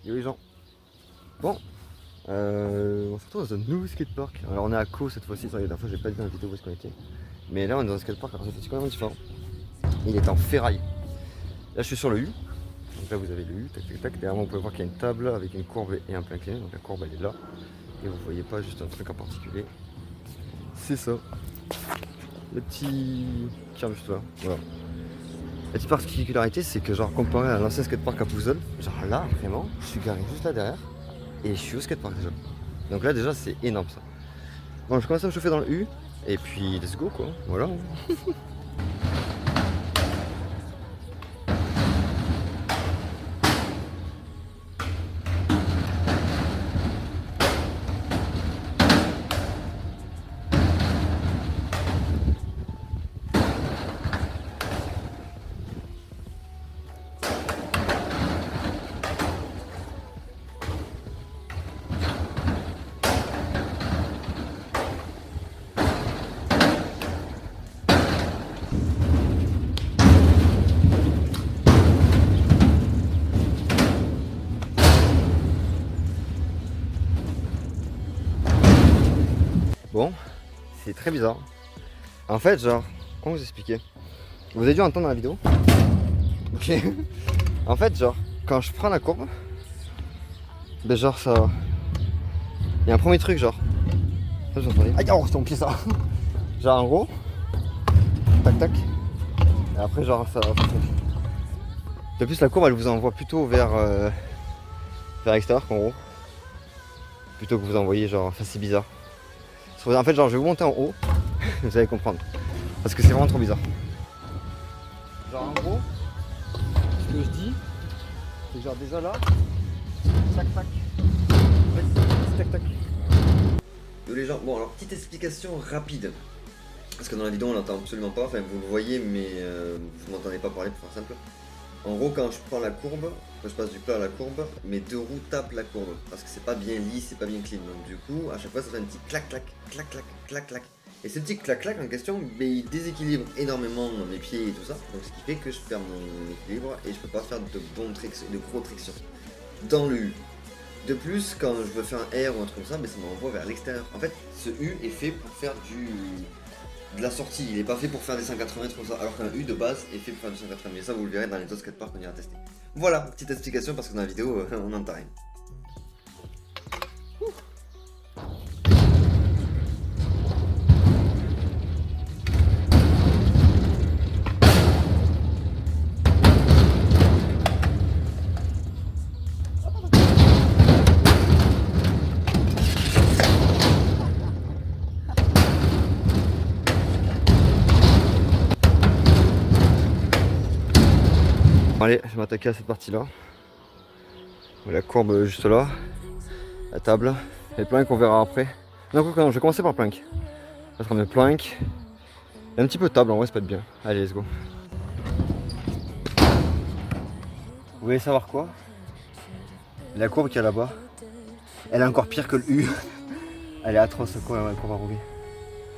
Yo les gens. Bon, on se retrouve dans un nouveau skatepark. Alors on est à Caux cette fois-ci, la dernière fois j'ai pas dit dans la vidéo où est-ce qu'on était. Mais là on est dans un skatepark, alors c'est quand même différent. Il est en ferraille. Là je suis sur le U. Donc là vous avez le U, tac tac tac. Derrière moi vous pouvez voir qu'il y a une table avec une courbe et un plein incliné. Donc la courbe elle est là. Et vous voyez pas juste un truc en particulier. C'est ça. Le petit tiens juste là. Voilà. La petite particularité c'est que genre comparé à l'ancien skatepark à Pouzol, genre là vraiment, je suis garé juste là derrière. Et je suis au skatepark déjà. Donc là déjà c'est énorme ça. Bon je commence à me chauffer dans le U. Et puis let's go quoi. Voilà. Bon, c'est très bizarre. En fait genre, comment vous expliquer? Vous avez dû entendre dans la vidéo. Ok. En fait genre, quand je prends la courbe, ben genre ça... Il y a un premier truc genre. Ça vous entendez? Aïe oh c'est mon pied ça. Genre en gros. Tac tac. Et après genre ça... De plus la courbe elle vous envoie plutôt vers l'extérieur qu'en haut. Plutôt que vous envoyez genre... Enfin c'est bizarre. En fait genre je vais vous monter en haut. Vous allez comprendre. Parce que c'est vraiment trop bizarre. Genre en gros, ce que je dis, c'est genre déjà là, tac tac, tac tac. Yo les gens, bon alors petite explication rapide. Parce que dans la vidéo on l'entend absolument pas, enfin vous le voyez mais vous m'entendez pas parler pour faire simple. En gros quand je prends la courbe, quand je passe du plat à la courbe, mes deux roues tapent la courbe. Parce que c'est pas bien lisse, c'est pas bien clean. Donc du coup à chaque fois ça fait un petit clac clac, clac clac, clac clac. Et ce petit clac-clac en question, il déséquilibre énormément mes pieds et tout ça. Donc ce qui fait que je perds mon équilibre et je peux pas faire de bons tricks, de gros trictions dans le U. De plus, quand je veux faire un R ou un truc comme ça, mais ça m'envoie vers l'extérieur. En fait, ce U est fait pour faire de la sortie. Il est pas fait pour faire des 180 comme ça. Alors qu'un U de base est fait pour faire du 180. Mais ça, vous le verrez dans les autres skateparks qu'on ira tester. Voilà, petite explication parce que dans la vidéo, on n'entend rien. Allez, je vais m'attaquer à cette partie-là. La courbe juste là, la table, les planks on verra après. Non, je vais commencer par plank. Je vais prendre le plank. Et un petit peu de table, en vrai c'est pas de bien. Allez, let's go. Vous voulez savoir quoi? La courbe qu'il y a là-bas, elle est encore pire que le U. Elle est atroce quoi, la courbe à rouler.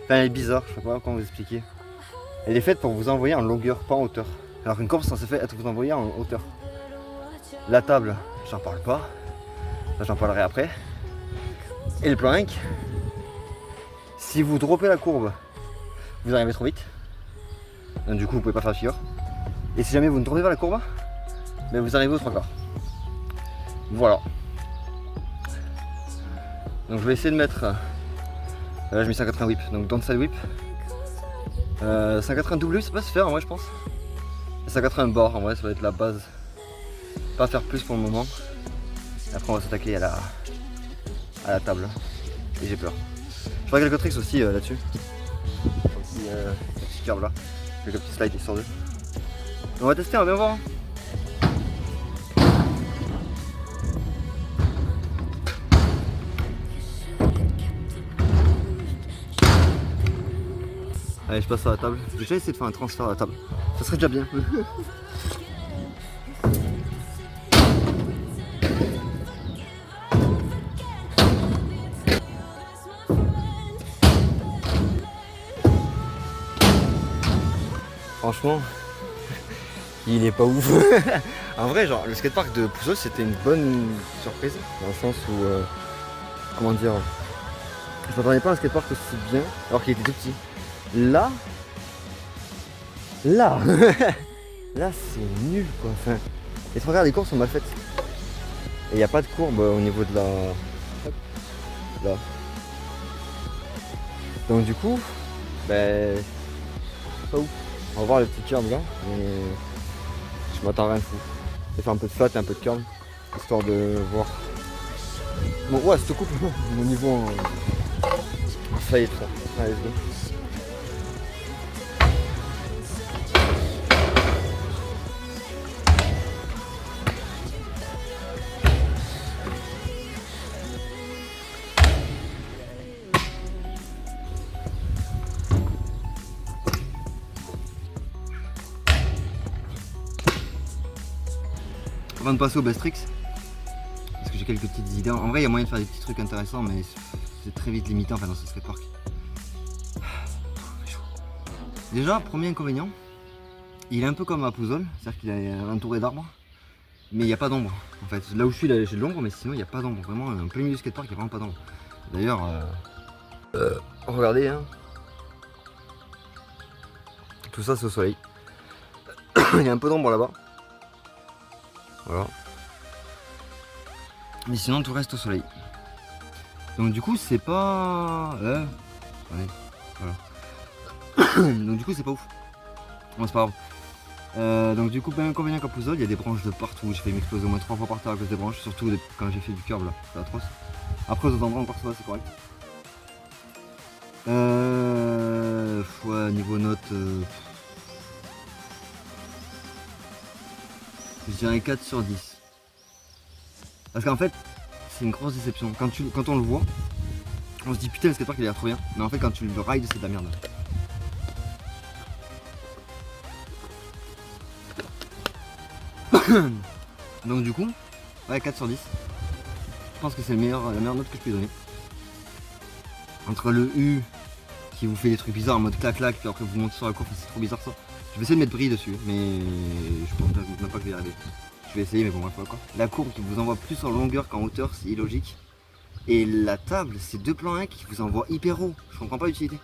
Enfin, elle est bizarre, je sais pas comment vous expliquer. Elle est faite pour vous envoyer en longueur, pas en hauteur. Alors qu'une courbe c'est censé être vous envoyer en hauteur. La table, j'en parle pas. Ça, j'en parlerai après. Et le plank, si vous droppez la courbe, vous arrivez trop vite. Donc, du coup, vous pouvez pas faire de figure. Et si jamais vous ne droppez pas la courbe, ben, vous arrivez aux 3 quarts. Voilà. Donc je vais essayer de mettre. Là, je mets 180 whip, donc downside whip. 180 double whip, ça peut se faire en vrai, je pense. 180 bar, en vrai, ça va être la base. Pas faire plus pour le moment. Et après, on va s'attaquer à la table. Et j'ai peur. Je ferai quelques tricks aussi là-dessus. Petit curve là. Quelques petits slides histoire de. On va tester, on va bien voir. Allez, je passe à la table. J'ai déjà essayé de faire un transfert à la table. Ça serait déjà bien. Franchement, Il est pas ouf. En vrai, genre, le skatepark de Pouzol, c'était une bonne surprise. Dans le sens où, comment dire, je m'attendais pas à un skatepark aussi bien, alors qu'il était tout petit. Là, là, là, c'est nul quoi. Enfin, les trois quarts des courbes sont mal faites. Et il n'y a pas de courbe au niveau de la. Hop, là. Donc du coup, ben. Pas ouf. On va voir le petit curb là. Mais je m'attends à rien de fou. Je vais faire un peu de flat et un peu de curb. Histoire de voir. Bon ouais, cette coupe, mon niveau en fly et tout ça. Allez, let's go. Avant de passer au best tricks, parce que j'ai quelques petites idées. En vrai, il y a moyen de faire des petits trucs intéressants, mais c'est très vite limité enfin dans ce skatepark. Déjà, premier inconvénient, il est un peu comme à Pouzol, c'est-à-dire qu'il est entouré d'arbres, mais il n'y a pas d'ombre. En fait, là où je suis, là, j'ai de l'ombre, mais sinon il n'y a pas d'ombre. Vraiment, en plein milieu du skatepark, il n'y a vraiment pas d'ombre. D'ailleurs, regardez, hein. Tout ça c'est au soleil. Il y a un peu d'ombre là-bas. Voilà. Mais sinon tout reste au soleil. Donc du coup c'est pas. Ouais, voilà. Donc du coup c'est pas ouf. Bon c'est pas grave. Donc du coup pas inconvénient qu'à Pouzol, il y a des branches de partout. J'ai fait m'exploser au moins 3 fois par terre à cause des branches, surtout quand j'ai fait du curve là, c'est atroce. Après aux autres endroits encore ça va, c'est correct. Ouais, niveau note, je dirais 4 sur 10. Parce qu'en fait, c'est une grosse déception. Quand on le voit, on se dit putain le skatepark il a l'air trop bien. Mais en fait quand tu le rides c'est de la merde. Donc du coup, ouais 4 sur 10. Je pense que c'est la meilleure note que je peux donner. Entre le U qui vous fait des trucs bizarres en mode clac-clac, puis après vous montez sur la courbe, c'est trop bizarre ça. Je vais essayer de mettre brille dessus, mais je pense même pas que je vais y arriver. Je vais essayer, mais bon, bref, quoi. La courbe qui vous envoie plus en longueur qu'en hauteur, c'est illogique. Et la table, c'est deux plans 1 qui vous envoie hyper haut. Je comprends pas l'utilité.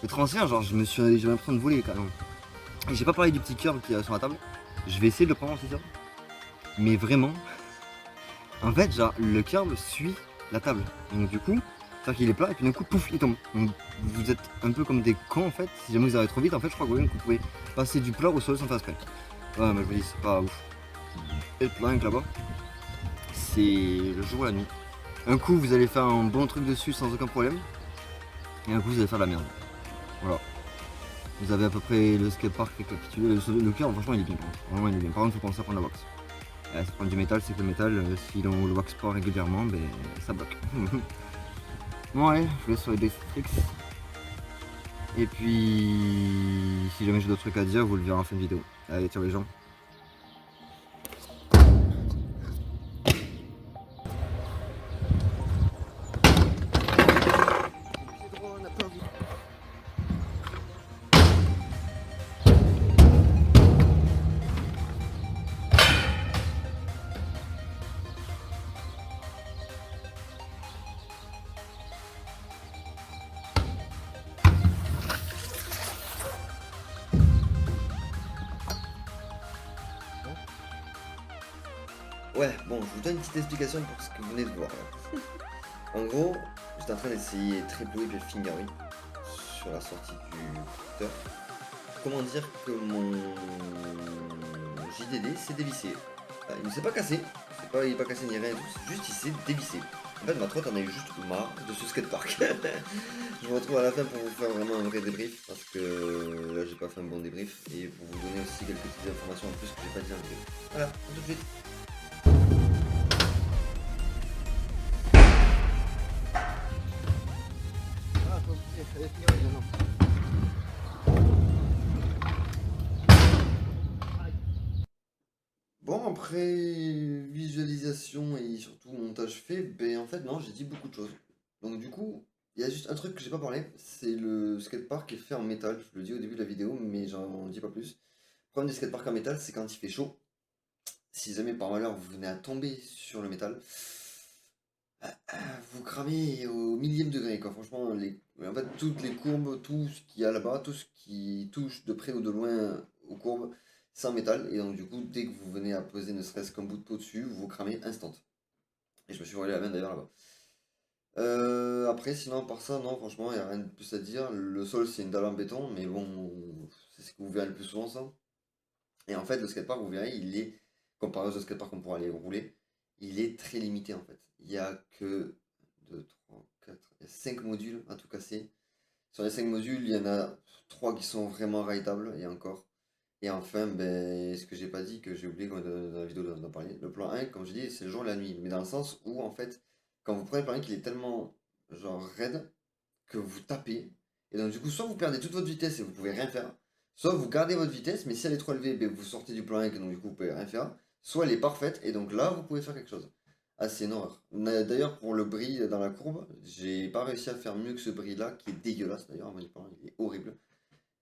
Le transfert, genre, j'ai l'impression de voler quand même. Et j'ai pas parlé du petit curve qui est sur la table. Je vais essayer de le prendre en petit curve. Mais vraiment, en fait, genre, le curve suit la table. Donc du coup, c'est-à-dire qu'il est plat et puis d'un coup, pouf, il tombe. Donc vous êtes un peu comme des cons en fait. Si jamais vous arrivez trop vite, en fait, je crois que vous pouvez passer du plat au sol sans faire exprès. Ouais, mais je vous dis, c'est pas ouf. Et le plat là-bas, c'est le jour et la nuit. Un coup, vous allez faire un bon truc dessus sans aucun problème. Et un coup, vous allez faire de la merde. Voilà. Vous avez à peu près le skatepark récapitulé. Le cœur, franchement, il est bien. Vraiment, il est bien. Par contre, il faut penser à prendre la wax. C'est prendre du métal, c'est que le métal, si on le wax pas régulièrement, ben, ça bloque. Bon, allez, je vous laisse sur les tricks. Et puis, si jamais j'ai d'autres trucs à dire, vous le verrez en fin de vidéo. Allez, ciao les gens. Ouais, bon, je vous donne une petite explication pour ce que vous venez de voir là. En gros, j'étais en train d'essayer triple whip et finger whip sur la sortie du cutter. Comment dire que mon JDD s'est dévissé. Il ne s'est pas cassé, il n'est pas cassé ni rien et tout, c'est juste il s'est dévissé. En fait, ma trotte en a eu juste marre de ce skatepark. Je vous retrouve à la fin pour vous faire vraiment un vrai débrief parce que là j'ai pas fait un bon débrief et pour vous donner aussi quelques petites informations en plus que j'ai pas dit en vidéo. Voilà, à tout de suite. Bon, après visualisation et surtout montage fait, ben en fait non, j'ai dit beaucoup de choses. Donc du coup, il y a juste un truc que j'ai pas parlé, c'est le skatepark qui est fait en métal. Je le dis au début de la vidéo, mais j'en dis pas plus. problème des skateparks en métal, c'est quand il fait chaud. Si jamais par malheur vous venez à tomber sur le métal, vous cramez au millième degré, quoi. Franchement, en fait, toutes les courbes, tout ce qu'il y a là-bas, tout ce qui touche de près ou de loin aux courbes, c'est en métal. Et donc, du coup, dès que vous venez à poser ne serait-ce qu'un bout de peau dessus, vous cramez instant. Et je me suis brûlé la main d'ailleurs là-bas. Après, sinon, par ça, non, franchement, il n'y a rien de plus à dire. Le sol, c'est une dalle en béton, mais bon, c'est ce que vous verrez le plus souvent, ça. Et en fait, le skatepark, vous verrez, il est, comparé aux skateparks qu'on pourra aller rouler, il est très limité en fait. Il n'y a que 2, 3, 4, il y a 5 modules à tout casser. Sur les 5 modules, il y en a 3 qui sont vraiment rideables, et encore. Et enfin, ben, ce que j'ai pas dit, que j'ai oublié dans la vidéo d'en parler, le plan 1, comme je dis, c'est le jour et la nuit. Mais dans le sens où, en fait, quand vous prenez le plan 1, qu'il est tellement, genre, raide, que vous tapez. Et donc, du coup, soit vous perdez toute votre vitesse et vous pouvez rien faire, soit vous gardez votre vitesse, mais si elle est trop élevée, ben, vous sortez du plan 1 et donc, du coup, vous pouvez rien faire. Soit elle est parfaite, et donc là, vous pouvez faire quelque chose. Ah, c'est une horreur. D'ailleurs, pour le bris dans la courbe, j'ai pas réussi à faire mieux que ce bris-là, qui est dégueulasse d'ailleurs, en mode parlant, il est horrible.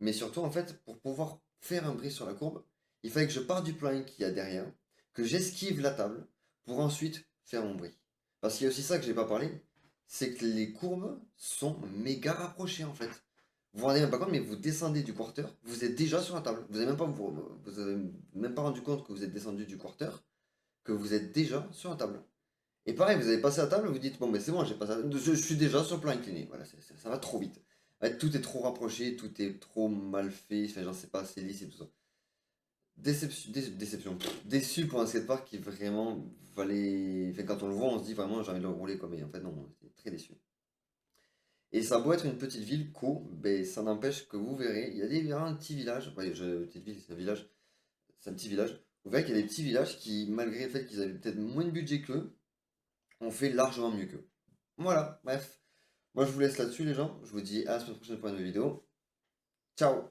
Mais surtout, en fait, pour pouvoir faire un bris sur la courbe, il fallait que je parte du plan 1 qu'il y a derrière, que j'esquive la table, pour ensuite faire mon bris. Parce qu'il y a aussi ça que j'ai pas parlé, c'est que les courbes sont méga rapprochées en fait. Vous vous rendez même pas compte, mais vous descendez du quarter, vous êtes déjà sur la table. Vous avez même pas rendu compte que vous êtes descendu du quarter, que vous êtes déjà sur la table. Et pareil, vous avez passé la table, vous dites, bon, mais c'est bon, j'ai passé je suis déjà sur le plan incliné. Voilà, ça va trop vite. En fait, tout est trop rapproché, tout est trop mal fait, enfin, genre, c'est pas assez lisse et tout ça. Déception. Déçu pour un skatepark qui vraiment valait. Enfin, quand on le voit, on se dit vraiment, j'ai envie de le rouler comme. Mais en fait, non, c'est très déçu. Et ça a beau être une petite ville, Co, ben, ça n'empêche que vous verrez, il y a un petit village. Ouais, petite ville, c'est un village. C'est un petit village. Vous verrez qu'il y a des petits villages qui, malgré le fait qu'ils avaient peut-être moins de budget qu'eux, ont fait largement mieux qu'eux. Voilà, bref. Moi, je vous laisse là-dessus, les gens. Je vous dis à la semaine prochaine pour une nouvelle vidéo. Ciao!